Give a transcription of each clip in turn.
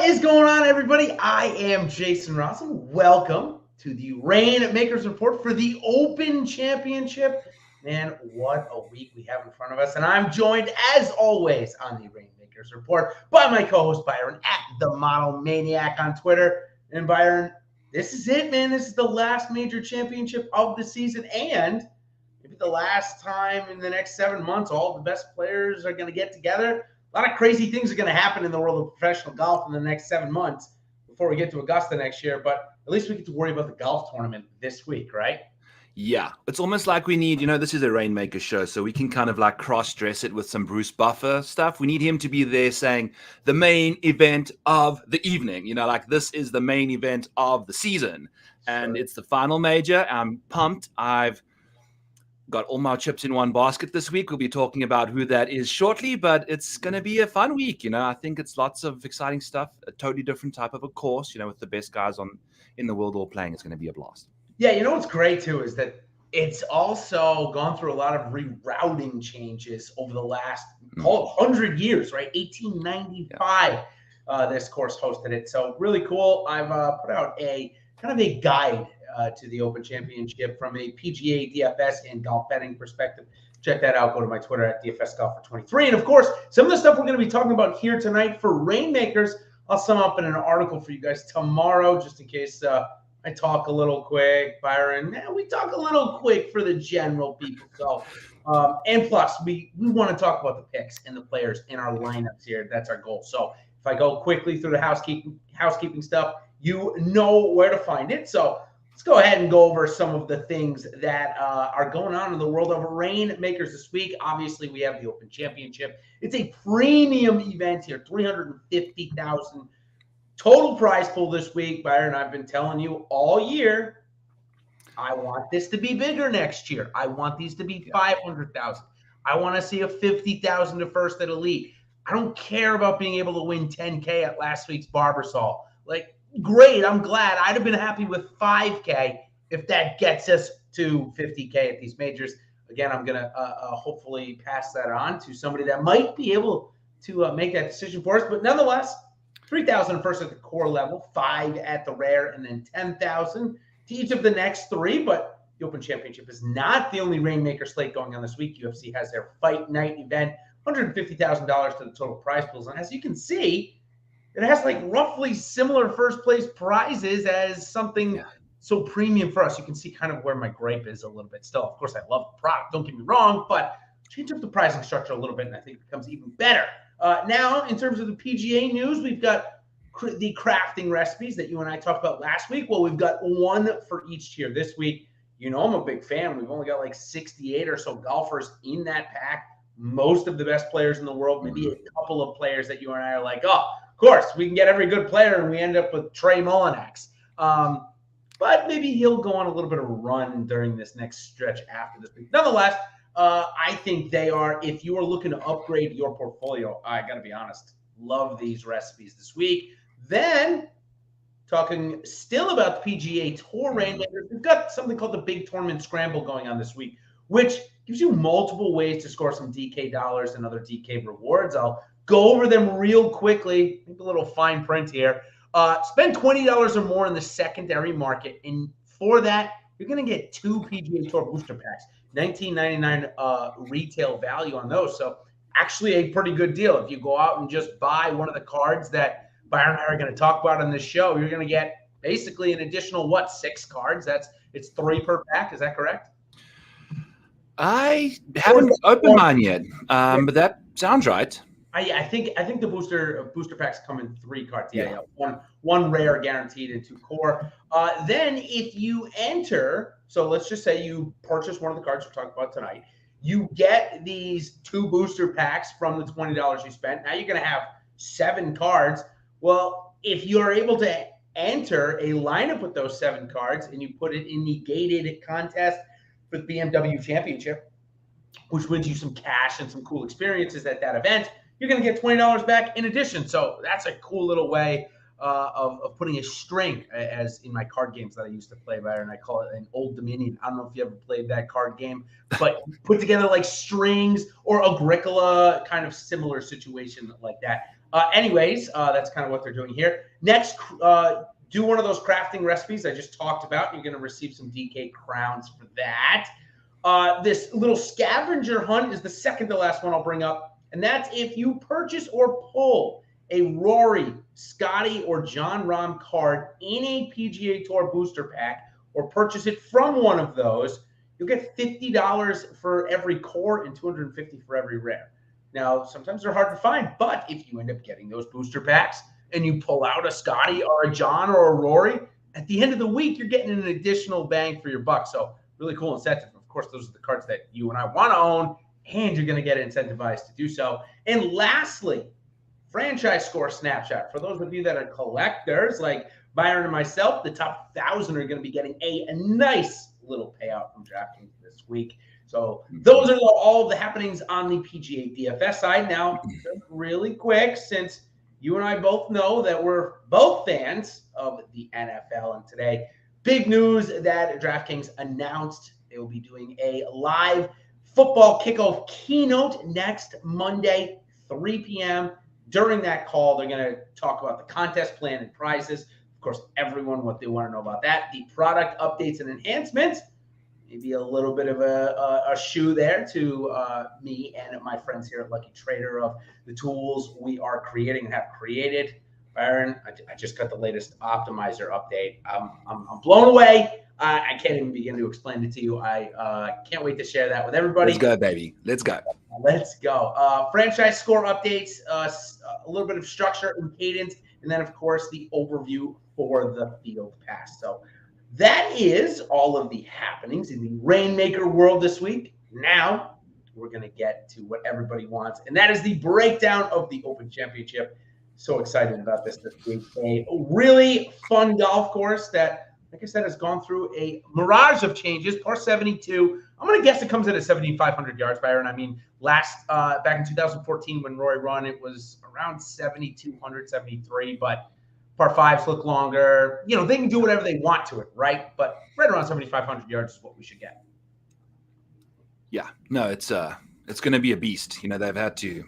is going on, everybody? I am Jason Ross, and welcome to the Reignmakers report for the Open Championship. Man, what a week we have in front of us. And I'm joined, as always, on the Reignmakers report by my co-host Byron at the Model Maniac on Twitter. And Byron, this is it, man. This is the last major championship of the season, and maybe the last time in the next 7 months all the best players are going to get together. A lot of crazy things are going to happen in the world of professional golf in the next 7 months before we get to Augusta next year. But at least we get to worry about the golf tournament this week, right? Yeah, it's almost like we need, this is a Reignmaker show, so we can kind of like cross-dress it with some Bruce Buffer stuff. We need him to be there saying the main event of the evening, like this is the main event of the season. And It's the final major. I'm pumped. I've got all my chips in one basket this week. We'll be talking about who that is shortly, but it's going to be a fun week. I think it's lots of exciting stuff, a totally different type of a course, with the best guys in the world all playing. It's going to be a blast. Yeah, what's great too is that it's also gone through a lot of rerouting changes over the last 100 years, right? 1895, this course hosted it. So really cool. I've put out a kind of a guide to the Open Championship from a PGA, DFS, and golf betting perspective. Check that out. Go to my Twitter at DFSGolfer23. And of course, some of the stuff we're going to be talking about here tonight for Reignmakers, I'll sum up in an article for you guys tomorrow, just in case I talk a little quick. Byron, man, we talk a little quick for the general people. So, and plus, we want to talk about the picks and the players in our lineups here. That's our goal. So if I go quickly through the housekeeping stuff, you know where to find it. So let's go ahead and go over some of the things that are going on in the world of Reignmakers this week. Obviously, we have the Open Championship. It's a premium event here, $350,000 total prize pool this week. Byron, I've been telling you all year, I want this to be bigger next year. I want these to be 500,000. I want to see a 50,000 to first at Elite. I don't care about being able to win 10K at last week's Barbasol. Like, great. I'm glad. I'd have been happy with 5K if that gets us to 50K at these majors. Again, I'm going to hopefully pass that on to somebody that might be able to make that decision for us. But nonetheless, 3,000 first at the core level, 5 at the rare, and then 10,000 to each of the next 3. But the Open Championship is not the only Reignmaker slate going on this week. UFC has their Fight Night event, $150,000 to the total prize pools. And as you can see, it has like roughly similar first place prizes as something so premium for us. You can see kind of where my gripe is a little bit still. Of course, I love the product. Don't get me wrong, but change up the pricing structure a little bit, and I think it becomes even better. Now, in terms of the PGA news, we've got the crafting recipes that you and I talked about last week. Well, we've got one for each tier this week. I'm a big fan. We've only got like 68 or so golfers in that pack. Most of the best players in the world, maybe a couple of players that you and I are like, oh, of course, we can get every good player, and we end up with Trey Mullinax. But maybe he'll go on a little bit of a run during this next stretch after this week. Nonetheless, I think they are, if you are looking to upgrade your portfolio, I got to be honest, love these recipes this week. Then, talking still about the PGA Tour Reignmakers, we've got something called the Big Tournament Scramble going on this week, which gives you multiple ways to score some DK dollars and other DK rewards. I'll go over them real quickly. Make a little fine print here. Spend $20 or more in the secondary market, and for that, you're going to get 2 PGA Tour booster packs. $19.99 retail value on those. So actually a pretty good deal. If you go out and just buy one of the cards that Byron and I are going to talk about on this show, you're going to get basically an additional, 6 cards? It's 3 per pack. Is that correct? I haven't opened mine yet, but that sounds right. I think the booster packs come in 3 cards. Yeah. One rare guaranteed and 2 core. Then if you enter, so let's just say you purchase one of the cards we're talking about tonight, you get these 2 booster packs from the $20 you spent. Now you're going to have 7 cards. Well, if you're able to enter a lineup with those 7 cards and you put it in the gated contest for the BMW Championship, which wins you some cash and some cool experiences at that event, you're going to get $20 back in addition. So that's a cool little way of putting a string, as in my card games that I used to play, Byron. I call it an Old Dominion. I don't know if you ever played that card game, but put together like strings or Agricola, kind of similar situation like that. Anyways, that's kind of what they're doing here. Next, do one of those crafting recipes I just talked about. You're going to receive some DK crowns for that. This little scavenger hunt is the second to last one I'll bring up. And that's if you purchase or pull a Rory, Scotty, or John Rahm card in a PGA Tour booster pack, or purchase it from one of those, you'll get $50 for every core and $250 for every rare. Now, sometimes they're hard to find, but if you end up getting those booster packs and you pull out a Scotty or a John or a Rory, at the end of the week, you're getting an additional bang for your buck. So really cool incentive. Of course, those are the cards that you and I want to own, and you're going to get incentivized to do so. And lastly, franchise score snapshot. For those of you that are collectors like Byron and myself, the top 1,000 are going to be getting a nice little payout from DraftKings this week. So those are all of the happenings on the PGA DFS side. Now, really quick, since you and I both know that we're both fans of the NFL, and today, big news that DraftKings announced they will be doing a live football kickoff keynote next Monday, 3 p.m. During that call, they're going to talk about the contest plan and prizes. Of course, everyone, what they want to know about that, the product updates and enhancements, maybe a little bit of a shoe there to me and my friends here at Lucky Trader of the tools we are creating and have created. Byron, I just got the latest optimizer update. I'm blown away. I can't even begin to explain it to you. I can't wait to share that with everybody. Let's go, baby. Let's go. Let's go. Franchise score updates, a little bit of structure and cadence, and then, of course, the overview for the field pass. So that is all of the happenings in the Reignmaker world this week. Now we're going to get to what everybody wants, and that is the breakdown of the Open Championship. So excited about this week. A really fun golf course that, like I said, has gone through a mirage of changes. Par 72. I'm going to guess it comes in at 7,500 yards, Byron. I mean, back in 2014 when Rory won, it was around 7,200, 73. But par fives look longer. You know, they can do whatever they want to it, right? But right around 7,500 yards is what we should get. Yeah, no, it's going to be a beast. You know, they've had to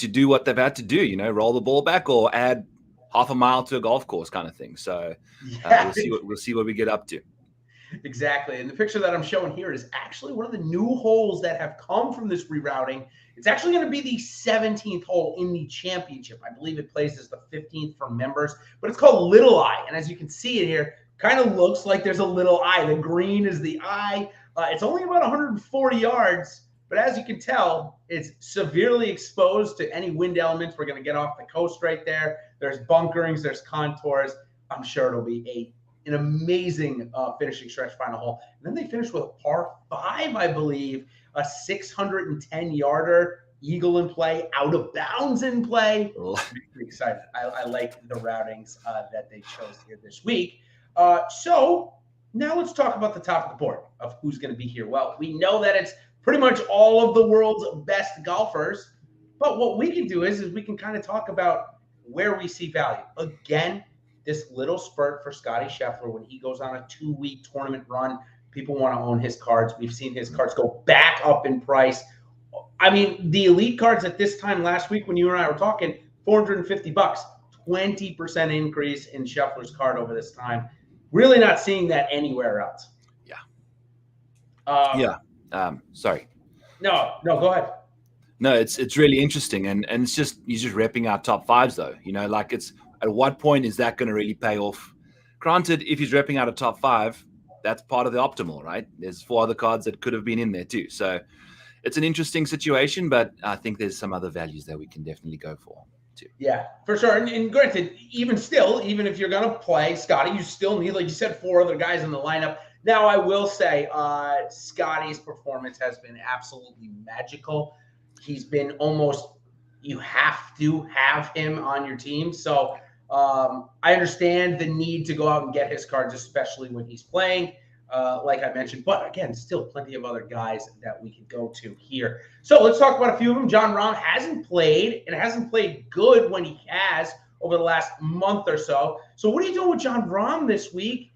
do what they've had to do. You know, roll the ball back or add half a mile to a golf course, kind of thing. So we'll see what we get up to. Exactly. And the picture that I'm showing here is actually one of the new holes that have come from this rerouting. It's actually going to be the 17th hole in the championship. I believe it plays as the 15th for members, but it's called Little Eye. And as you can see it here, kind of looks like there's a little eye. The green is the eye. It's only about 140 yards, but as you can tell, it's severely exposed to any wind elements. We're going to get off the coast right there. There's bunkerings, there's contours. I'm sure it'll be an amazing finishing stretch final hole. And then they finish with a par 5, I believe, a 610-yarder, eagle in play, out of bounds in play. I'm pretty excited. I like the routings that they chose here this week. So now let's talk about the top of the board of who's going to be here. Well, we know that it's pretty much all of the world's best golfers. But what we can do is we can kind of talk about where we see value. Again, this little spurt for Scotty Scheffler when he goes on a 2-week tournament run, people want to own his cards. We've seen his cards go back up in price. I mean, the elite cards at this time last week when you and I were talking, $450, 20% increase in Scheffler's card over this time. Really not seeing that anywhere else. Yeah. Sorry. No, go ahead. No, it's really interesting, and it's just he's just repping our top fives though. You know, like it's at what point is that going to really pay off? Granted, if he's repping out a top 5, that's part of the optimal, right? There's 4 other cards that could have been in there too. So it's an interesting situation, but I think there's some other values that we can definitely go for too. Yeah, for sure. And granted, even if you're going to play Scotty, you still need, like you said, 4 other guys in the lineup. Now, I will say Scotty's performance has been absolutely magical. He's been almost, you have to have him on your team. So I understand the need to go out and get his cards, especially when he's playing, like I mentioned. But again, still plenty of other guys that we could go to here. So let's talk about a few of them. John Rahm hasn't played good when he has over the last month or so. So what are you doing with John Rahm this week?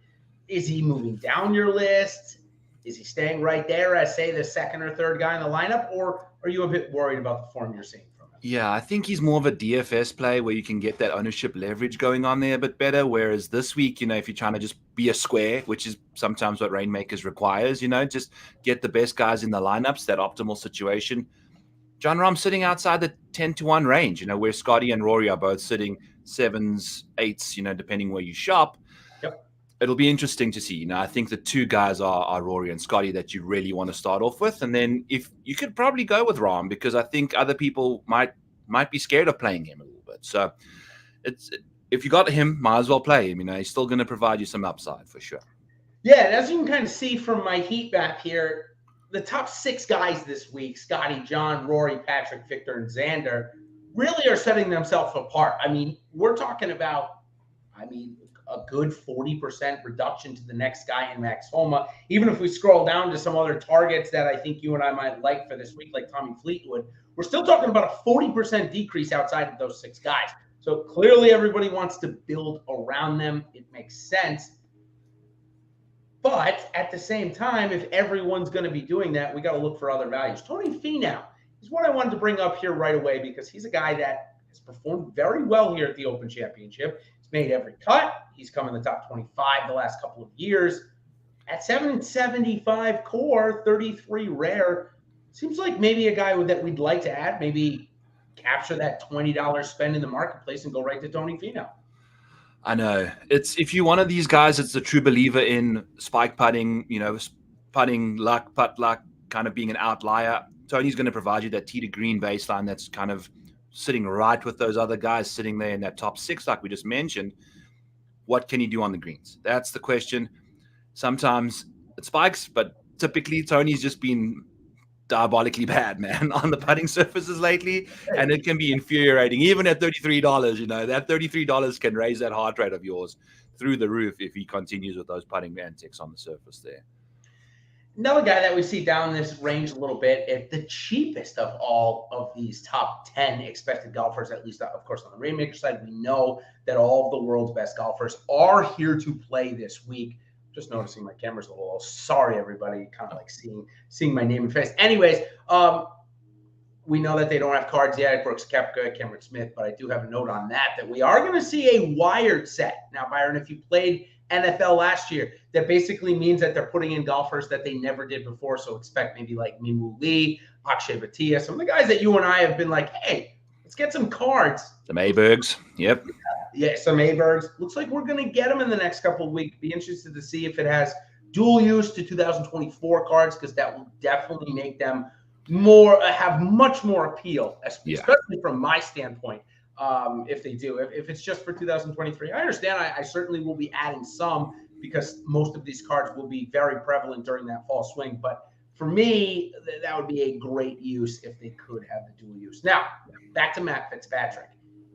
Is he moving down your list? Is he staying right there as, say, the second or third guy in the lineup? Or are you a bit worried about the form you're seeing from him? Yeah, I think he's more of a DFS play where you can get that ownership leverage going on there a bit better. Whereas this week, if you're trying to just be a square, which is sometimes what Rainmakers requires, just get the best guys in the lineups, that optimal situation. John Rahm's sitting outside the 10-1 range, where Scotty and Rory are both sitting sevens, eights, depending where you shop. Yep. It'll be interesting to see. I think the two guys are Rory and Scotty that you really want to start off with. And then if you could probably go with Rahm, because I think other people might be scared of playing him a little bit. So if you got him, might as well play him. He's still going to provide you some upside for sure. Yeah, and as you can kind of see from my heat map here, the top 6 guys this week, Scotty, John, Rory, Patrick, Victor, and Xander, really are setting themselves apart. We're talking about, a good 40% reduction to the next guy in Max Homa. Even if we scroll down to some other targets that I think you and I might like for this week, like Tommy Fleetwood, we're still talking about a 40% decrease outside of those 6 guys. So clearly everybody wants to build around them. It makes sense. But at the same time, if everyone's going to be doing that, we got to look for other values. Tony Finau is what I wanted to bring up here right away because he's a guy that has performed very well here at the Open Championship. He's made every cut. He's come in the top 25 the last couple of years. At 775 core, 33 rare, seems like maybe a guy that we'd like to add, maybe capture that $20 spend in the marketplace and go right to Tony Finau. I know. If you're one of these guys that's a true believer in spike putting, putting luck, putt luck, kind of being an outlier, Tony's going to provide you that tee to green baseline that's kind of sitting right with those other guys sitting there in that top 6, like we just mentioned. What can you do on the greens? That's the question. Sometimes it spikes, but typically Tony's just been diabolically bad, man, on the putting surfaces lately, and it can be infuriating. Even at $33, that $33 can raise that heart rate of yours through the roof if he continues with those putting antics on the surface there. Another guy that we see down this range a little bit is the cheapest of all of these top 10 expected golfers, at least, of course, on the Reignmaker side. We know that all of the world's best golfers are here to play this week. Just noticing my camera's a little low. Sorry, everybody. Kind of like seeing my name and face. Anyways, we know that they don't have cards yet. Brooks Koepka, Cameron Smith, but I do have a note on that we are going to see a wired set. Now, Byron, if you played NFL last year, that basically means that they're putting in golfers that they never did before. So expect maybe like Mimu Lee, Akshay Bhatia, some of the guys that you and I have been like, hey, let's get some cards. Some Abergs. Yep. Yeah, some Abergs. Looks like we're going to get them in the next couple of weeks. Be interested to see if it has dual use to 2024 cards, because that will definitely make them have much more appeal, especially from my standpoint. If they do, if it's just for 2023, I understand. I certainly will be adding some because most of these cards will be very prevalent during that fall swing. But for me, that would be a great use if they could have the dual use. Now, back to Matt Fitzpatrick.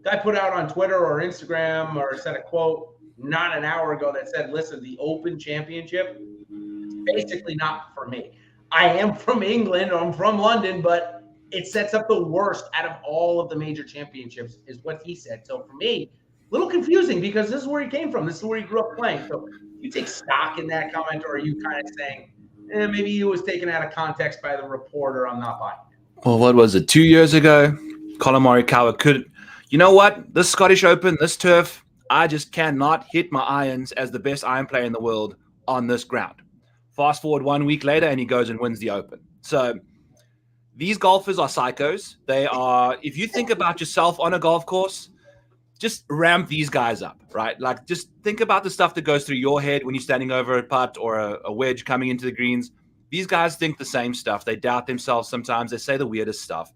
Guy put out on Twitter or Instagram or said a quote not an hour ago that said, listen, the Open Championship is basically not for me. I am from England, or I'm from London, but it sets up the worst out of all of the major championships, is what he said. So for me, a little confusing because this is where he came from. This is where he grew up playing. So you take stock in that comment, or are you kind of saying, maybe he was taken out of context by the reporter? I'm not buying it. Well, what was it? 2 years ago, Colin Morikawa could. You know what? This Scottish Open, this turf, I just cannot hit my irons as the best iron player in the world on this ground. Fast forward 1 week later, and he goes and wins the Open. So these golfers are psychos. They are, if you think about yourself on a golf course, just ramp these guys up, right? Like, just think about the stuff that goes through your head when you're standing over a putt or a wedge coming into the greens. These guys think the same stuff. They doubt themselves sometimes. They say the weirdest stuff.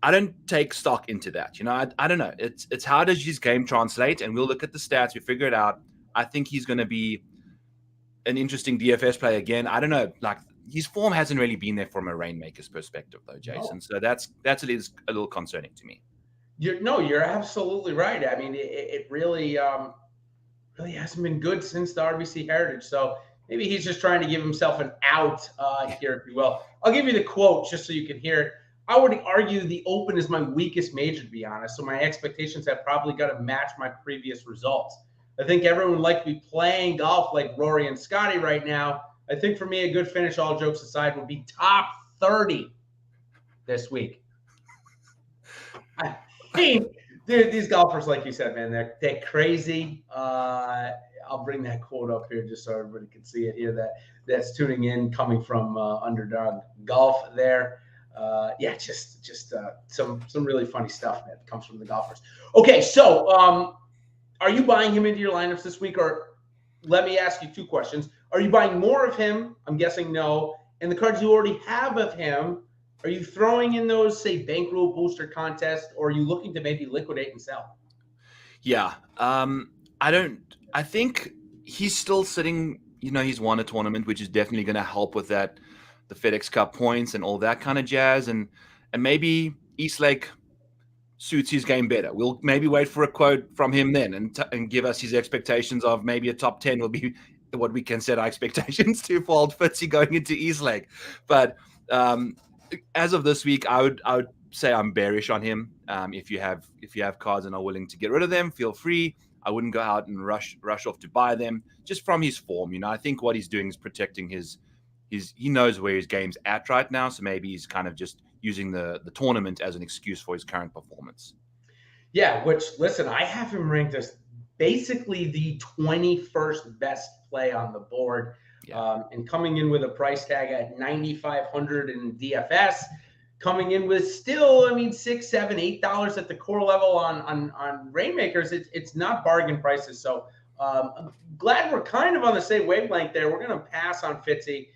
I don't take stock into that. I don't know. It's how does his game translate? And we'll look at the stats. We figure it out. I think he's going to be an interesting DFS play again. I don't know. Like, his form hasn't really been there from a Reignmaker's perspective, though, Jason. So that's a little concerning to me. You're absolutely right. I mean, it really hasn't been good since the RBC Heritage. So maybe he's just trying to give himself an out here, if you will. I'll give you the quote just so you can hear it. I would argue the Open is my weakest major, to be honest. So my expectations have probably got to match my previous results. I think everyone would like to be playing golf like Rory and Scotty right now. I think for me, a good finish, all jokes aside, would be top 30 this week. I mean, dude, these golfers, like you said, man, they're crazy. I'll bring that quote up here just so everybody can see it here. That's tuning in, coming from Underdog Golf there. Just some really funny stuff that comes from the golfers. Okay, so are you buying him into your lineups this week? Or let me ask you two questions. Are you buying more of him? I'm guessing no. And the cards you already have of him, are you throwing in those, say, bankroll booster contest, or are you looking to maybe liquidate and sell? Yeah. I think he's still sitting, he's won a tournament, which is definitely going to help with that, the FedEx Cup points and all that kind of jazz. And maybe Eastlake suits his game better. We'll maybe wait for a quote from him then and give us his expectations of maybe a top 10 will be what we can set our expectations to for old Fitzy going into Eastlake. But as of this week, I would say I'm bearish on him. If you have cards and are willing to get rid of them, feel free. I wouldn't go out and rush off to buy them just from his form. I think what he's doing is protecting he knows where his game's at right now. So maybe he's kind of just using the tournament as an excuse for his current performance. Yeah, which, listen, I have him ranked as basically the 21st best play on the board. Yeah. And coming in with a price tag at $9,500 in DFS, coming in with still, $6, $7, $8 at the core level on Reignmakers. It's not bargain prices. So I'm glad we're kind of on the same wavelength there. We're going to pass on Fitzy.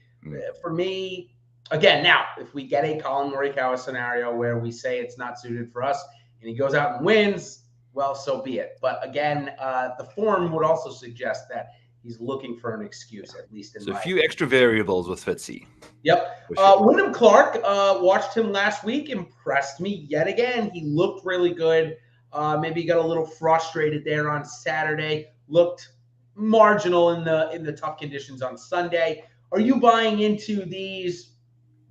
For me, again, now, if we get a Colin Morikawa scenario where we say it's not suited for us and he goes out and wins, well, so be it. But again, the form would also suggest that he's looking for an excuse, at least in my opinion. A few extra variables with Fitzy. Yep. Sure. Wyndham Clark, watched him last week, impressed me yet again. He looked really good. Maybe he got a little frustrated there on Saturday. Looked marginal in the tough conditions on Sunday. Are you buying into these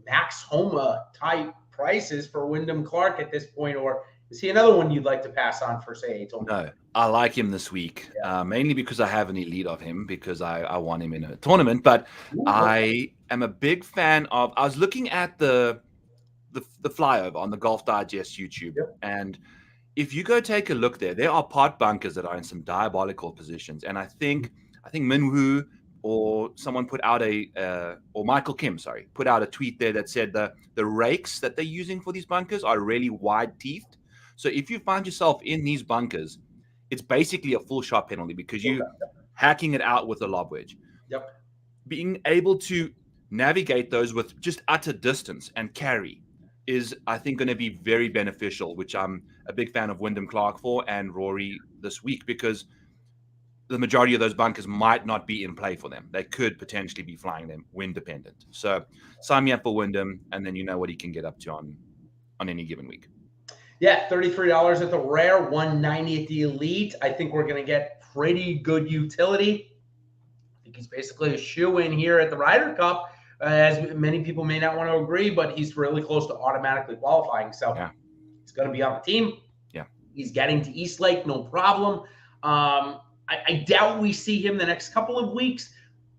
Max Homa type prices for Wyndham Clark at this point, or is he another one you'd like to pass on for, say, a tournament? No, I like him this week, mainly because I have an elite of him because I want him in a tournament. But I am a big fan of. I was looking at the flyover on the Golf Digest YouTube, and if you go take a look there are pot bunkers that are in some diabolical positions, and I think Minwoo or someone put out or Michael Kim, put out a tweet there that said the rakes that they're using for these bunkers are really wide-teethed. So if you find yourself in these bunkers, it's basically a full shot penalty because you're hacking it out with a lob wedge. Yep. Being able to navigate those with just utter distance and carry is, I think, going to be very beneficial, which I'm a big fan of Wyndham Clark for and Rory this week because the majority of those bunkers might not be in play for them. They could potentially be flying them wind dependent. So sign me up for Wyndham, and then you know what he can get up to on any given week. Yeah, $33 at the rare, $190 at the elite. I think we're going to get pretty good utility. I think he's basically a shoe-in here at the Ryder Cup, as many people may not want to agree, but he's really close to automatically qualifying. So he's going to be on the team. Yeah, he's getting to Eastlake, no problem. I doubt we see him the next couple of weeks.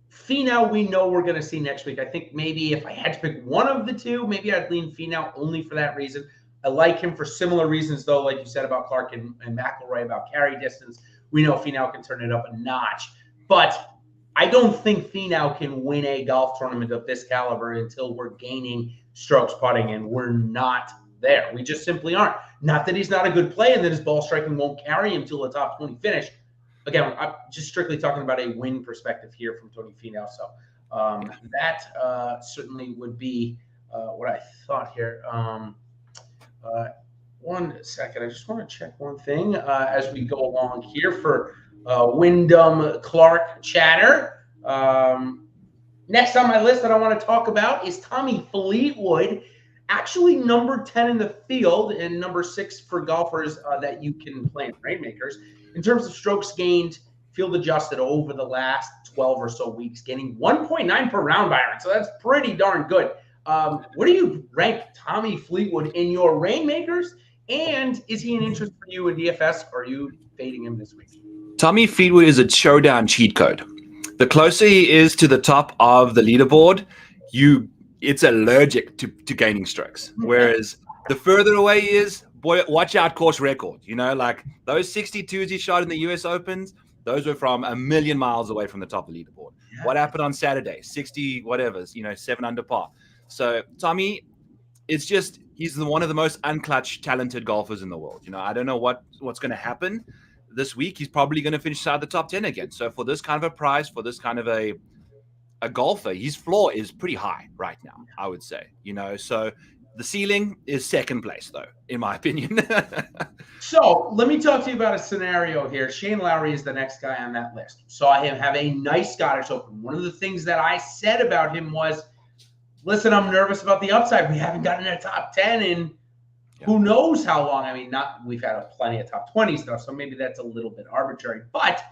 Finau, we know we're going to see next week. I think maybe if I had to pick one of the two, maybe I'd lean Finau only for that reason. I like him for similar reasons, though, like you said about Clark and McIlroy about carry distance. We know Finau can turn it up a notch. But I don't think Finau can win a golf tournament of this caliber until we're gaining strokes putting, and we're not there. We just simply aren't. Not that he's not a good play and that his ball striking won't carry him to a top 20 finish. Again, I'm just strictly talking about a win perspective here from Tony Finau. So that certainly would be what I thought here. 1 second. I just want to check one thing as we go along here for Wyndham Clark chatter. Next on my list that I want to talk about is Tommy Fleetwood, actually number 10 in the field and number 6 for golfers that you can play in Reignmakers. In terms of strokes gained, field adjusted over the last 12 or so weeks, getting 1.9 per round, Byron. So that's pretty darn good. Where do you rank Tommy Fleetwood in your Reignmakers? And is he an interest for you in DFS? Or are you fading him this week? Tommy Fleetwood is a showdown cheat code. The closer he is to the top of the leaderboard, it's allergic to gaining strokes. Whereas the further away he is, boy, watch out course record. Like those 62s he shot in the US Opens, those were from a million miles away from the top of the leaderboard. Yeah. What happened on Saturday? 60 whatever's, 7 under par. So Tommy, it's just he's one of the most unclutched, talented golfers in the world. I don't know what's going to happen this week. He's probably going to finish outside the top 10 again. So for this kind of a price, for this kind of a golfer, his floor is pretty high right now, I would say. So the ceiling is second place, though, in my opinion. So let me talk to you about a scenario here. Shane Lowry is the next guy on that list. Saw him have a nice Scottish Open. One of the things that I said about him was, listen, I'm nervous about the upside. We haven't gotten a top 10 in who knows how long. I mean, we've had plenty of top 20 stuff, so maybe that's a little bit arbitrary. But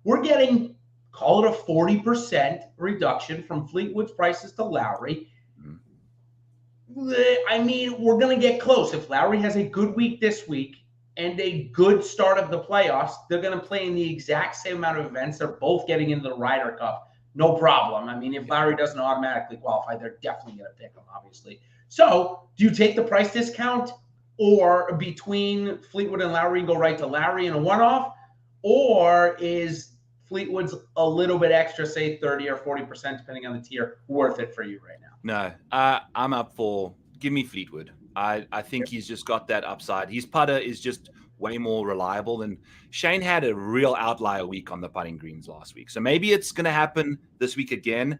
we're getting, call it a 40% reduction from Fleetwood's prices to Lowry. I mean, we're going to get close. If Lowry has a good week this week and a good start of the playoffs, they're going to play in the exact same amount of events. They're both getting into the Ryder Cup. No problem. I mean, if Lowry doesn't automatically qualify, they're definitely going to pick him, obviously. So do you take the price discount, or between Fleetwood and Lowry go right to Lowry in a one-off? Or is Fleetwood's a little bit extra, say 30 or 40%, depending on the tier, worth it for you right now? No, I'm up for give me Fleetwood. I think he's just got that upside. His putter is just way more reliable than Shane. Had a real outlier week on the putting greens last week. So maybe it's going to happen this week again.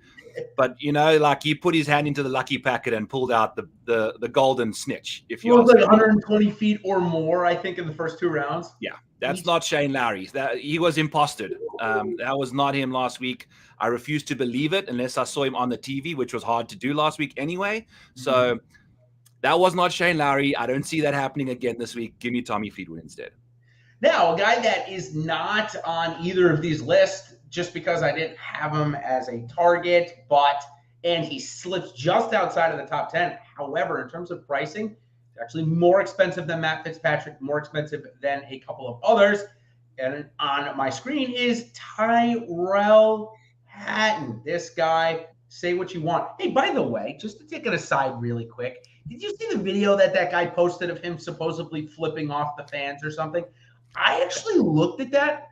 But, like he put his hand into the lucky packet and pulled out the golden snitch. If you was like 120 feet or more, I think, in the first two rounds. Yeah, that's not Shane Lowry. He was imposted. That was not him last week. I refuse to believe it unless I saw him on the TV, which was hard to do last week anyway. So that was not Shane Lowry. I don't see that happening again this week. Give me Tommy Fleetwood instead. Now, a guy that is not on either of these lists, just because I didn't have him as a target, and he slips just outside of the top 10. However, in terms of pricing, it's actually more expensive than Matt Fitzpatrick, more expensive than a couple of others. And on my screen is Tyrell Hatton. This guy, say what you want. Hey, by the way, just to take it aside really quick, did you see the video that guy posted of him supposedly flipping off the fans or something? I actually looked at that.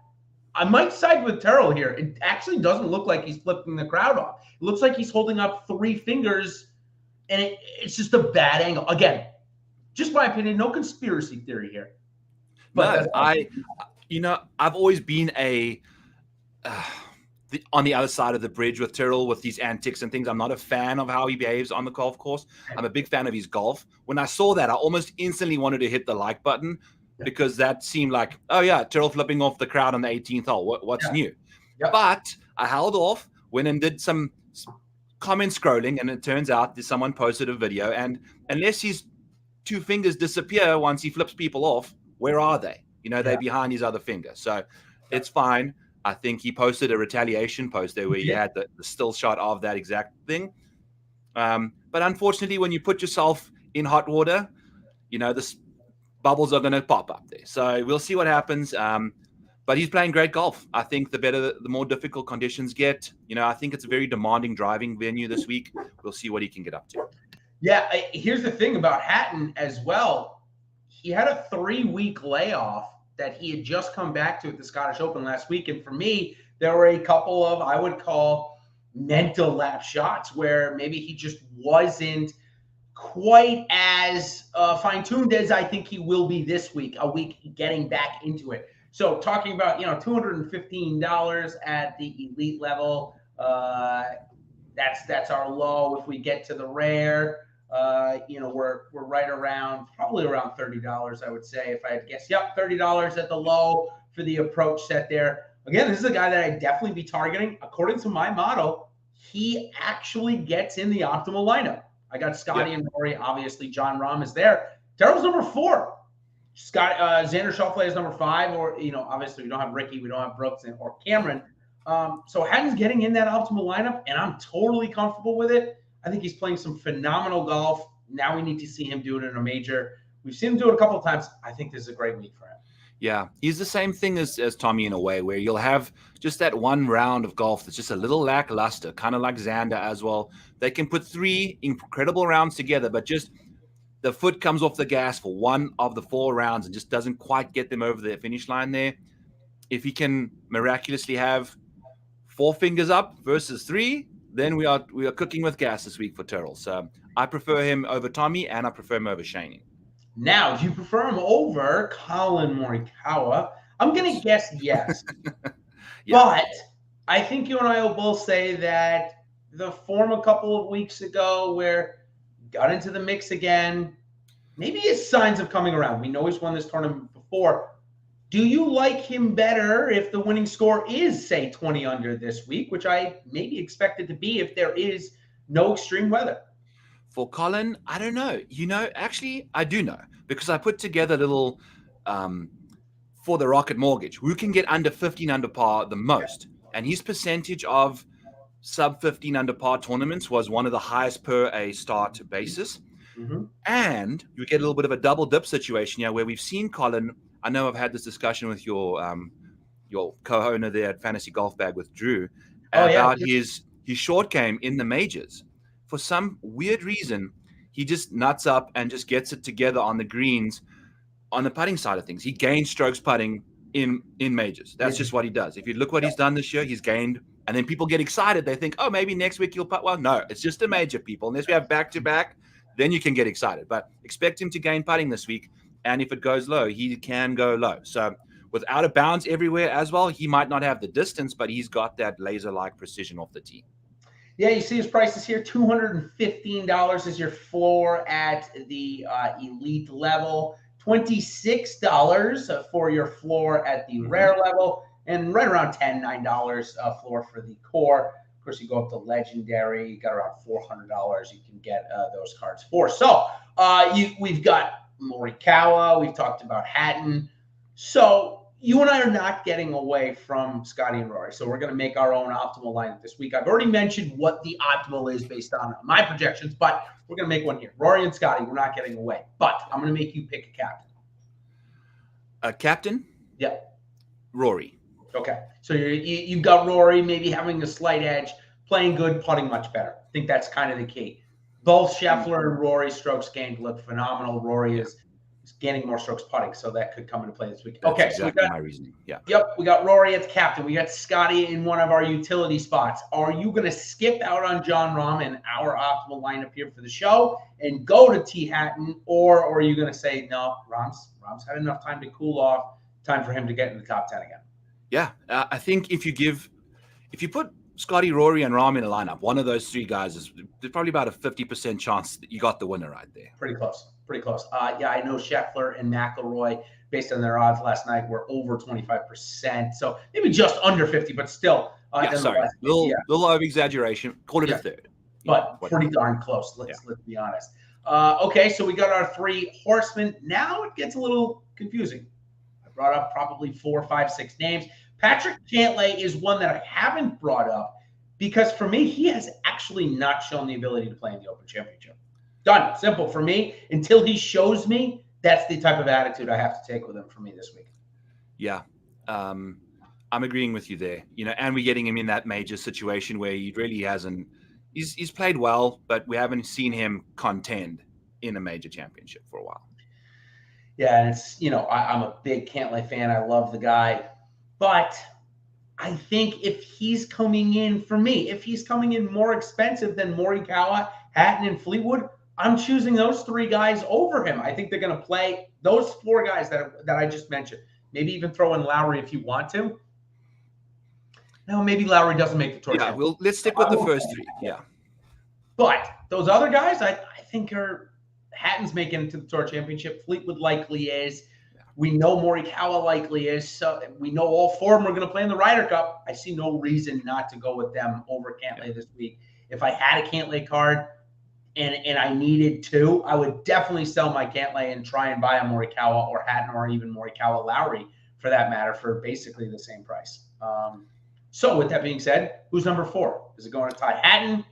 I might side with Terrell here. It actually doesn't look like he's flipping the crowd off. It looks like he's holding up 3 fingers, and it's just a bad angle. Again, just my opinion, no conspiracy theory here. But I've always been on the other side of the bridge with Terrell with these antics and things. I'm not a fan of how he behaves on the golf course. I'm a big fan of his golf. When I saw that, I almost instantly wanted to hit the like button because that seemed like, oh yeah, Terrell flipping off the crowd on the 18th hole. What's new? Yep. But I held off, went and did some comment scrolling, and it turns out that someone posted a video. And unless his 2 fingers disappear once he flips people off, where are they? They're behind his other finger. So it's fine. I think he posted a retaliation post there where he had the still shot of that exact thing. But unfortunately, when you put yourself in hot water, the bubbles are going to pop up there. So we'll see what happens. But he's playing great golf. I think the more difficult conditions get, I think it's a very demanding driving venue this week. We'll see what he can get up to. Yeah, here's the thing about Hatton as well. He had a 3-week layoff that he had just come back to at the Scottish Open last week. And for me, there were a couple of, I would call, mental lapse shots where maybe he just wasn't quite as fine-tuned as I think he will be this week, a week getting back into it. So talking about, $215 at the elite level, that's our low. If we get to the rare, we're right around, probably around $30, I would say, if I had to guess. Yep, $30 at the low for the approach set there. Again, this is a guy that I'd definitely be targeting. According to my model, he actually gets in the optimal lineup. I got Scotty and Rory. Obviously, John Rahm is there. Terrell's number 4. Xander Schauffele is number 5. Or, obviously, we don't have Ricky. We don't have Brooks or Cameron. So Hatton's getting in that optimal lineup, and I'm totally comfortable with it. I think he's playing some phenomenal golf. Now we need to see him do it in a major. We've seen him do it a couple of times. I think this is a great week for him. Yeah, he's the same thing as Tommy in a way, where you'll have just that one round of golf that's just a little lackluster, kind of like Xander as well. They can put 3 incredible rounds together, but just the foot comes off the gas for one of the 4 rounds and just doesn't quite get them over the finish line there. If he can miraculously have 4 fingers up versus 3, then we are cooking with gas this week for Terrell. So I prefer him over Tommy, and I prefer him over Shaney. Now, do you prefer him over Colin Morikawa? I'm going to guess yes. Yeah. But I think you and I will both say that the form a couple of weeks ago where got into the mix again, maybe his signs of coming around. We know he's won this tournament before. Do you like him better if the winning score is, say, 20 under this week, which I maybe expect it to be if there is no extreme weather? For Colin, I don't know. Actually, I do know, because I put together a little for the Rocket Mortgage. Who can get under 15 under par the most? And his percentage of sub 15 under par tournaments was one of the highest per a start basis. Mm-hmm. And you get a little bit of a double dip situation here where we've seen Colin. I know I've had this discussion with your co-owner there at Fantasy Golf Bag with Drew about his short game in the majors. For some weird reason, he just nuts up and just gets it together on the greens on the putting side of things. He gains strokes putting in majors. That's just what he does. If you look what he's done this year, he's gained. And then people get excited. They think, oh, maybe next week he'll putt well. No, it's just a major, people. Unless we have back-to-back, then you can get excited. But expect him to gain putting this week. And if it goes low, he can go low. So with out of bounds everywhere as well, he might not have the distance, but he's got that laser-like precision off the tee. Yeah, you see his prices here. $215 is your floor at the elite level. $26 for your floor at the rare level. And right around $9 floor for the core. Of course, you go up to legendary. You got around $400 you can get those cards for. So we've got Morikawa. We've talked about Hatton. So you and I are not getting away from Scotty and Rory. So we're going to make our own optimal lineup this week. I've already mentioned what the optimal is based on my projections, but we're going to make one here. Rory and Scotty, we're not getting away. But I'm going to make you pick a captain. A captain? Yeah. Rory. Okay. So you've got Rory maybe having a slight edge, playing good, putting much better. I think that's kind of the key. Both Scheffler and Rory strokes gained look phenomenal. Rory is gaining more strokes putting, so that could come into play this week. That's exactly my reasoning. Yeah. Yep. We got Rory as captain. We got Scotty in one of our utility spots. Are you going to skip out on John Rahm and our optimal lineup here for the show and go to T. Hatton, or are you going to say, no, Rahm's had enough time to cool off, time for him to get in the top 10 again? Yeah. I think if you put Scotty, Rory, and Rahm in a lineup, one of those 3 guys there's probably about a 50% chance that you got the winner right there. Pretty close. Yeah, I know Scheffler and McIlroy, based on their odds last night, were over 25%. So maybe just under 50, but still. Little over exaggeration. Call it a third. But pretty darn close. Let's be honest. Okay, so we got our 3 horsemen. Now it gets a little confusing. I brought up probably 4, 5, 6 names. Patrick Cantlay is one that I haven't brought up because for me, he has actually not shown the ability to play in the Open Championship. Done. Simple for me. Until he shows me, that's the type of attitude I have to take with him for me this week. Yeah. I'm agreeing with you there. And we're getting him in that major situation where he really hasn't. He's played well, but we haven't seen him contend in a major championship for a while. Yeah, and it's, I'm a big Cantlay fan. I love the guy. But I think if he's coming in more expensive than Morikawa, Hatton, and Fleetwood, I'm choosing those 3 guys over him. I think they're going to play those 4 guys that I just mentioned. Maybe even throw in Lowry if you want to. No, maybe Lowry doesn't make the tour. Yeah, let's stick with the first 3. Yeah. But those other guys, I think Hatton's making it to the Tour Championship. Fleetwood likely is. We know Morikawa likely is. So we know all 4 of them are going to play in the Ryder Cup. I see no reason not to go with them over Cantlay this week. If I had a Cantlay card and I needed to, I would definitely sell my Cantlay and try and buy a Morikawa or Hatton or even Morikawa Lowry for that matter for basically the same price. So with that being said, who's number 4? Is it going to Ty Hatton?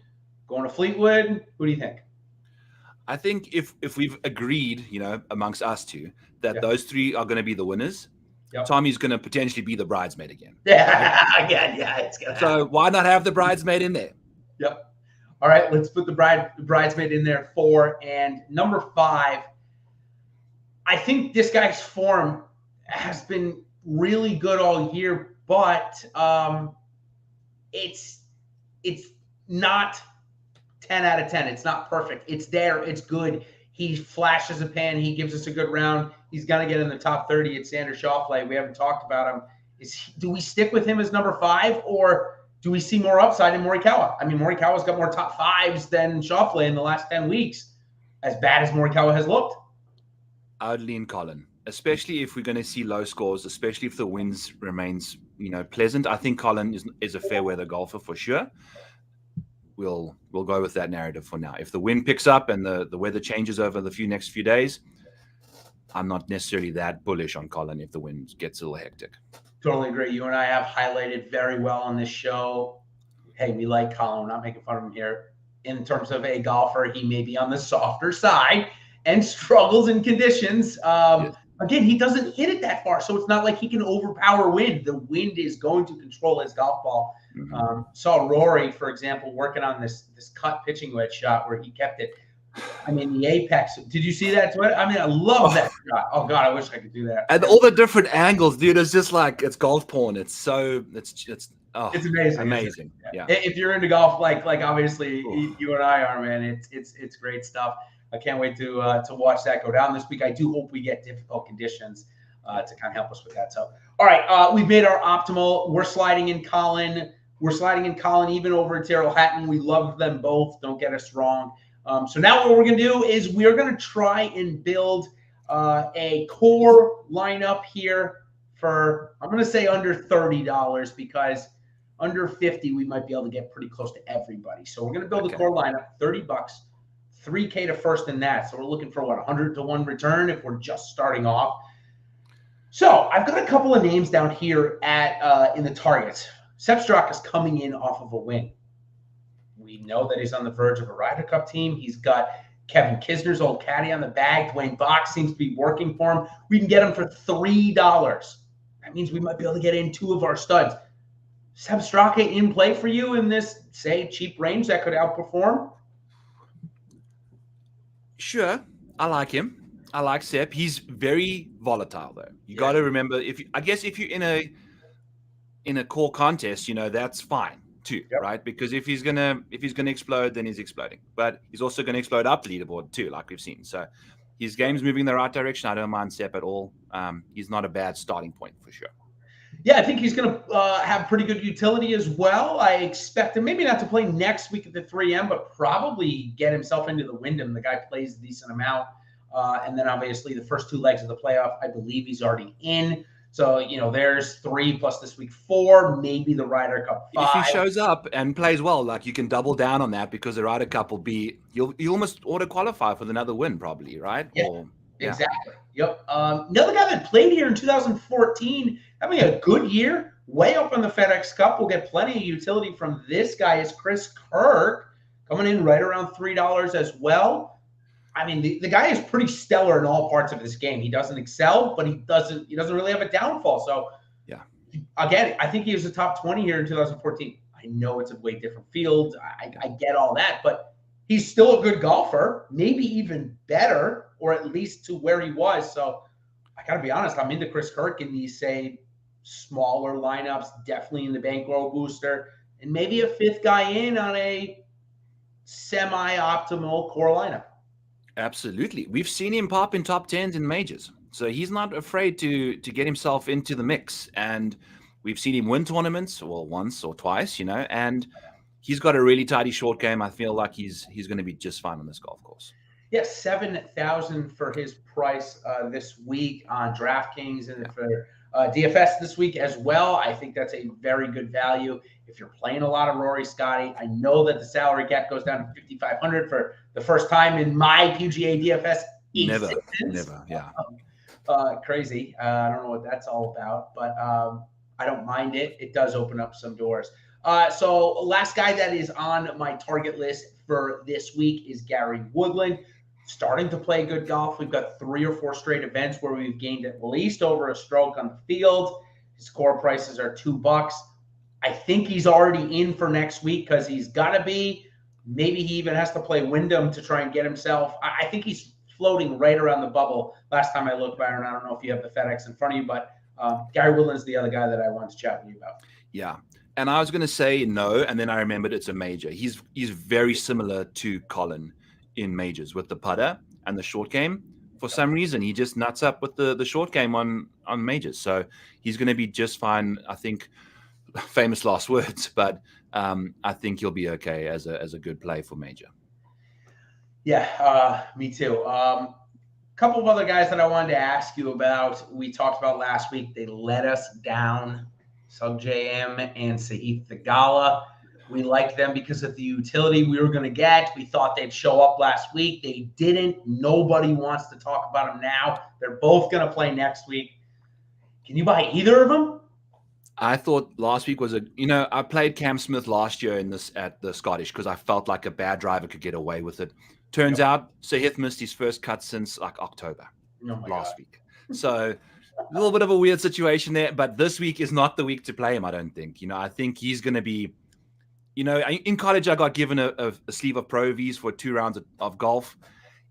Going to Fleetwood? Who do you think? I think if we've agreed, amongst us 2, that those 3 are going to be the winners, Tommy's going to potentially be the bridesmaid again. Yeah, again, yeah, it's going to happen. So why not have the bridesmaid in there? Yep. All right, let's put the bridesmaid in there 4. And number 5, I think this guy's form has been really good all year, but it's not 10 out of 10. It's not perfect. It's there. It's good. He flashes a pan. He gives us a good round. He's going to get in the top 30 at Xander Schauffele. We haven't talked about him. Do we stick with him as number 5, or do we see more upside in Morikawa? I mean, Morikawa's got more top 5s than Schauffele in the last 10 weeks, as bad as Morikawa has looked. I would lean Colin, especially if we're going to see low scores, especially if the winds remains, pleasant. I think Colin is a fair weather golfer for sure. We'll go with that narrative for now. If the wind picks up and the weather changes over the next few days, I'm not necessarily that bullish on Colin if the wind gets a little hectic. Totally agree. You and I have highlighted very well on this show. Hey, we like Colin. We're not making fun of him here. In terms of a golfer, he may be on the softer side and struggles in conditions. Yes. Again, he doesn't hit it that far, so it's not like he can overpower wind. The wind is going to control his golf ball. Mm-hmm. Saw Rory, for example, working on this cut pitching wedge shot where he kept it. I mean, the apex. Did you see that? I mean, I love that shot. Oh God, I wish I could do that. And all the different angles, dude. It's just like it's golf porn. It's amazing. Amazing. Yeah. If you're into golf, like obviously you and I are, man, it's great stuff. I can't wait to watch that go down this week. I do hope we get difficult conditions to kind of help us with that. So, all right, we've made our optimal. We're sliding in Colin. Even over Tyrrell Hatton. We loved them both. Don't get us wrong. So now what we're going to do is we're going to try and build a core lineup here for, I'm going to say under $30, because under 50 we might be able to get pretty close to everybody. So we're going to build a core lineup, $30, $3K to first in that. So we're looking for 100 to 1 return if we're just starting off. So I've got a couple of names down here at in the targets. Sepp Straka's coming in off of a win. We know that he's on the verge of a Ryder Cup team. He's got Kevin Kisner's old caddy on the bag. Dwayne Bach seems to be working for him. We can get him for $3. That means we might be able to get in 2 of our studs. Sepp Straka in play for you in this, say, cheap range that could outperform? Sure. I like him. I like Sepp. He's very volatile, though. You got to remember, if you're in a core contest, that's fine too, right? Because if he's gonna explode, then he's exploding. But he's also gonna explode up the leaderboard too, like we've seen. So his game's moving in the right direction. I don't mind Sepp at all. He's not a bad starting point for sure. Yeah, I think he's going to have pretty good utility as well. I expect him maybe not to play next week at the 3M, but probably get himself into the Wyndham. The guy plays a decent amount. And then obviously the first 2 legs of the playoff, I believe he's already in. So, there's 3 plus this week 4, maybe the Ryder Cup 5. If he shows up and plays well, like you can double down on that, because the Ryder Cup will be, you'll almost auto qualify for another win probably, right? Yeah, exactly. Yep. Another guy that played here in 2014, having a good year, way up on the FedEx Cup. We'll get plenty of utility from this guy is Chris Kirk, coming in right around $3 as well. I mean, the guy is pretty stellar in all parts of this game. He doesn't excel, but he doesn't really have a downfall. So, again, I think he was a top 20 here in 2014. I know it's a way different field. I get all that, but he's still a good golfer, maybe even better, or at least to where he was. So, I got to be honest, I'm into Chris Kirk in these, say, smaller lineups, definitely in the bankroll booster, and maybe a 5th guy in on a semi-optimal core lineup. Absolutely. We've seen him pop in top 10s in majors. So he's not afraid to get himself into the mix. And we've seen him win tournaments, well, once or twice, and he's got a really tidy short game. I feel like he's going to be just fine on this golf course. Yes, $7,000 for his price this week on DraftKings, and for DFS this week as well. I think that's a very good value. If you're playing a lot of Rory Scotty, I know that the salary cap goes down to $5,500 for the first time in my PGA DFS. Never, yeah. Crazy. I don't know what that's all about, but I don't mind it. It does open up some doors. So last guy that is on my target list for this week is Gary Woodland. Starting to play good golf. We've got 3 or 4 straight events where we've gained at least over a stroke on the field. His core prices are $2. I think he's already in for next week because he's got to be. Maybe he even has to play Wyndham to try and get himself. I think he's floating right around the bubble. Last time I looked, Byron, I don't know if you have the FedEx in front of you, but Gary Woodland's the other guy that I wanted to chat with you about. Yeah. And I was going to say no, and then I remembered it's a major. He's very similar to Colin in majors with the putter and the short game. For some reason, he just nuts up with the short game on majors. So he's going to be just fine. I think, famous last words, but I think he'll be okay as a good play for major. Yeah, me too. Couple of other guys that I wanted to ask you about. We talked about last week. They let us down. Sub JM and Sahith Theegala. We liked them because of the utility we were going to get. We thought they'd show up last week. They didn't. Nobody wants to talk about them now. They're both going to play next week. Can you buy either of them? I thought last week was I played Cam Smith last year at the Scottish because I felt like a bad driver could get away with it. Turns out Sahith missed his first cut since like October last week. So a little bit of a weird situation there, but this week is not the week to play him, I don't think. I think he's going to be, in college I got given a sleeve of Pro Vs for 2 rounds of golf.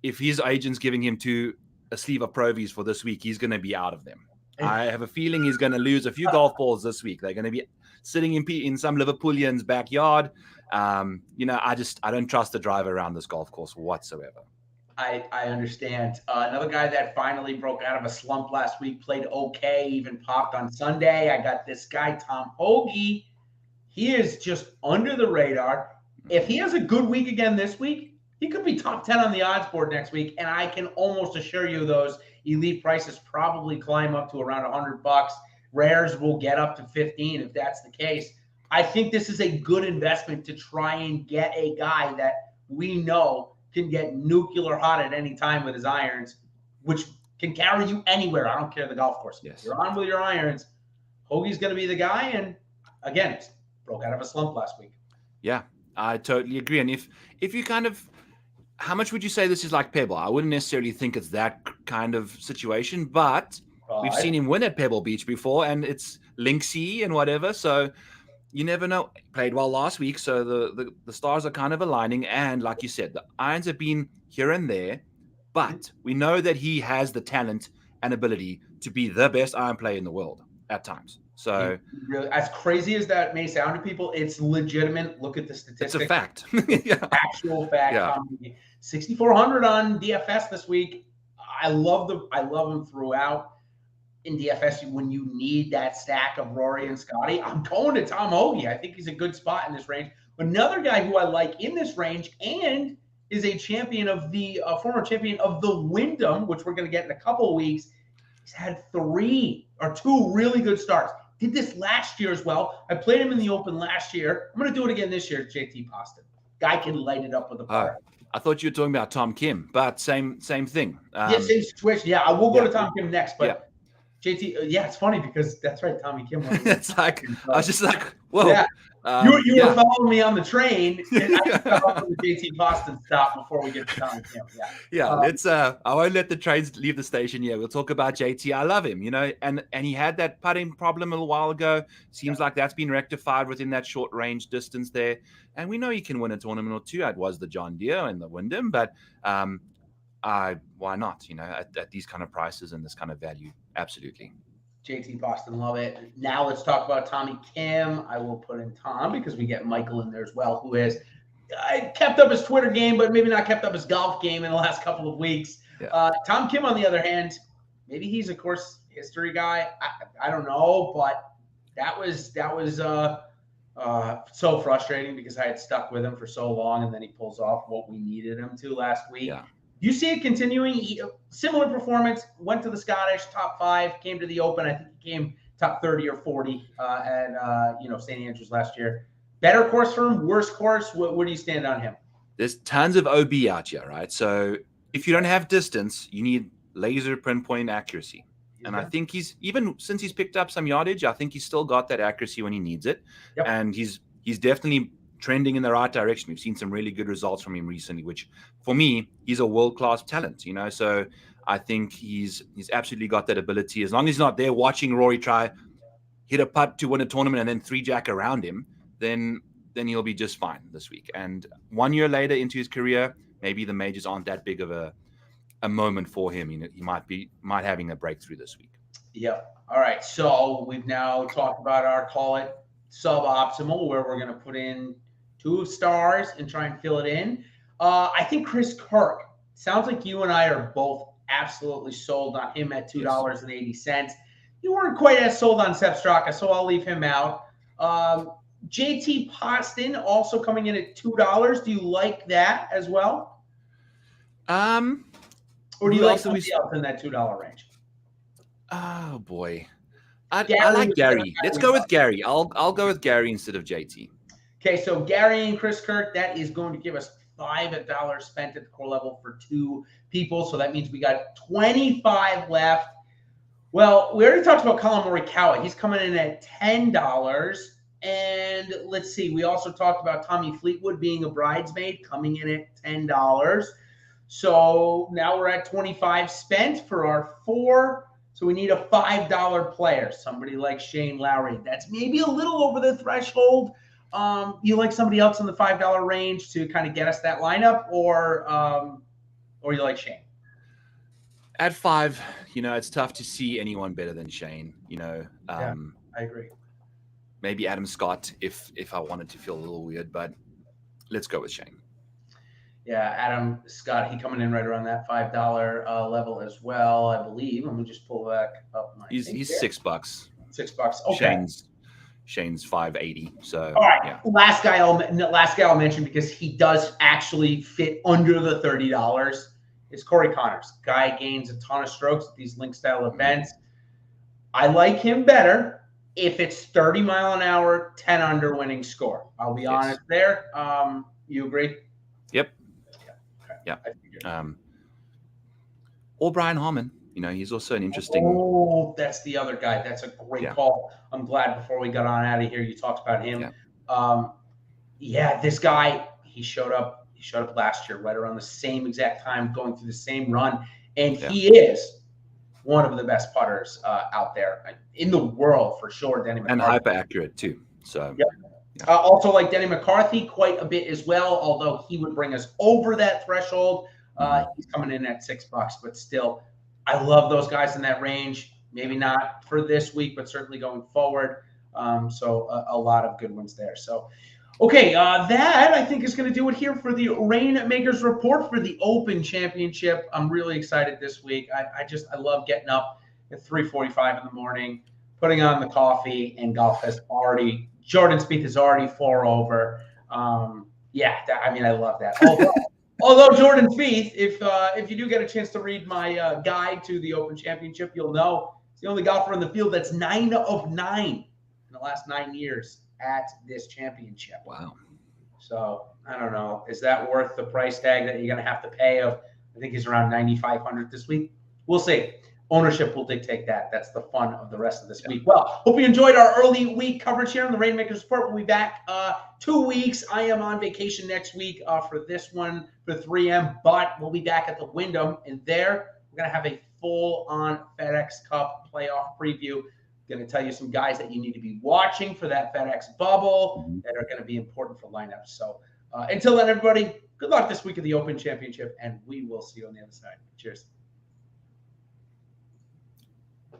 If his agent's giving him a sleeve of Pro Vs for this week, he's going to be out of them. I have a feeling he's going to lose a few golf balls this week. They're going to be sitting in some Liverpoolian's backyard. I don't trust the driver around this golf course whatsoever. I understand. Another guy that finally broke out of a slump last week, played okay, even popped on Sunday. I got this guy, Tom Hoge. He is just under the radar. If he has a good week again this week, he could be top 10 on the odds board next week. And I can almost assure you those elite prices probably climb up to around $100. Rares will get up to 15 if that's the case. I think this is a good investment to try and get a guy that we know can get nuclear hot at any time with his irons, which can carry you anywhere. I don't care the golf course. Yes. You're on with your irons. Hoagie's going to be the guy. And again, broke out of a slump last week. Yeah, I totally agree. And if you how much would you say this is like Pebble? I wouldn't necessarily think it's that kind of situation, but we've seen him win at Pebble Beach before, and it's linksy and whatever. So you never know. Played well last week, so the stars are kind of aligning. And like you said, the irons have been here and there, but we know that he has the talent and ability to be the best iron player in the world at times. So as crazy as that may sound to people, it's legitimate. Look at the statistics. It's a fact. Yeah. Actual fact. Yeah. 6,400 on DFS this week. I love him throughout. In DFS, when you need that stack of Rory and Scotty, I'm going to Tom Hoge. I think he's a good spot in this range. But another guy who I like in this range and is a champion of the former champion of the Wyndham, which we're going to get in a couple of weeks. He's had 2 really good starts. Did this last year as well. I played him in the Open last year. I'm going to do it again this year. JT Poston. Guy can light it up with a putter. I thought you were talking about Tom Kim, but same thing. Yeah, same situation. Yeah, I will go to Tom Kim next, but JT, it's funny because that's right, Tommy Kim. It's like I was just like, whoa. Yeah. You were following me on the train, and I got off on the JT Boston stop before we get to Tommy Kim. Yeah. Let's. I won't let the trains leave the station yet. We'll talk about JT. I love him, and he had that putting problem a little while ago. Seems like that's been rectified within that short range distance there, and we know he can win a tournament or two. It was the John Deere and the Wyndham, but why not? At these kind of prices and this kind of value, absolutely. JT Boston, love it. Now let's talk about Tommy Kim. I will put in Tom because we get Michael in there as well, who has kept up his Twitter game, but maybe not kept up his golf game in the last couple of weeks. Yeah. Tom Kim, on the other hand, maybe he's a course history guy. I don't know, but that was so frustrating because I had stuck with him for so long, and then he pulls off what we needed him to last week. Yeah. You see it continuing, similar performance, went to the Scottish, top 5, came to the Open. I think he came top 30 or 40 at St. Andrews last year. Better course for him, worse course? Where do you stand on him? There's tons of OB out here, right? So if you don't have distance, you need laser pinpoint accuracy. And I think even since he's picked up some yardage, I think he's still got that accuracy when he needs it. Yep. And he's definitely trending in the right direction. We've seen some really good results from him recently, which for me, he's a world-class talent, so I think he's absolutely got that ability. As long as he's not there watching Rory try hit a putt to win a tournament and then 3-jack around him, then then he'll be just fine this week. And 1 year later into his career, maybe the majors aren't that big of a moment for him. You know, he might having a breakthrough this week. Yep. All right. So we've now talked about our call it suboptimal, where we're going to put in 2 stars and try and fill it in. I think Chris Kirk, sounds like you and I are both absolutely sold on him at $2.80. You weren't quite as sold on Sepp Straka, so I'll leave him out. JT Poston also coming in at $2. Do you like that as well? Or do you like somebody else in that $2 range? Oh boy, I like Gary. Let's go with Gary. I'll go with Gary instead of JT. Okay, so Gary and Chris Kirk, that is going to give us $5 spent at the core level for 2 people. So that means we got 25 left. Well, we already talked about Colin Morikawa. He's coming in at $10. And let's see, we also talked about Tommy Fleetwood being a bridesmaid, coming in at $10. So now we're at 25 spent for our 4. So we need a $5 player, somebody like Shane Lowry. That's maybe a little over the threshold. You like somebody else in the $5 range to kind of get us that lineup, or you like Shane? At 5, you know, it's tough to see anyone better than Shane. You know, I agree. Maybe Adam Scott if I wanted to feel a little weird, but let's go with Shane. Yeah, Adam Scott, he coming in right around that $5 level as well, I believe. Let me just pull back up my. He's $6. $6. Okay. Shane's $5.80. So all right. Yeah. Last guy I'll mention, because he does actually fit under the $30, is Corey Connors. Guy gains a ton of strokes at these link style events. I like him better if it's 30 mile an hour, 10 under winning score. I'll be honest there. You agree? Yep. Yeah. Or Brian Harmon. You know, he's also an interesting. Oh, that's the other guy. That's a great call. I'm glad before we got on out of here, you talked about him. This guy, he showed up last year right around the same exact time, going through the same run. And he is one of the best putters out there in the world for sure. Denny McCarthy. And hyper accurate too. So also like Denny McCarthy quite a bit as well, although he would bring us over that threshold. He's coming in at $6, but still, I love those guys in that range. Maybe not for this week, but certainly going forward. So a lot of good ones there. So, okay, that I think is going to do it here for the Reignmakers report for the Open Championship. I'm really excited this week. I love getting up at 3:45 in the morning, putting on the coffee, and golf has already. Jordan Spieth is already 4 over. I love that. Although Jordan Spieth, if you do get a chance to read my guide to the Open Championship, you'll know he's the only golfer in the field that's 9 of 9 in the last 9 years at this championship. Wow. So I don't know. Is that worth the price tag that you're going to have to pay of? I think he's around 9,500 this week. We'll see. Ownership will dictate that. That's the fun of the rest of this week. Well, hope you enjoyed our early week coverage here on the Reignmakers Report. We'll be back 2 weeks. I am on vacation next week for this one for 3M, but we'll be back at the Wyndham, and there we're going to have a full-on FedEx Cup playoff preview. Going to tell you some guys that you need to be watching for that FedEx bubble that are going to be important for lineups. So until then, everybody, good luck this week of the Open Championship, and we will see you on the other side. Cheers.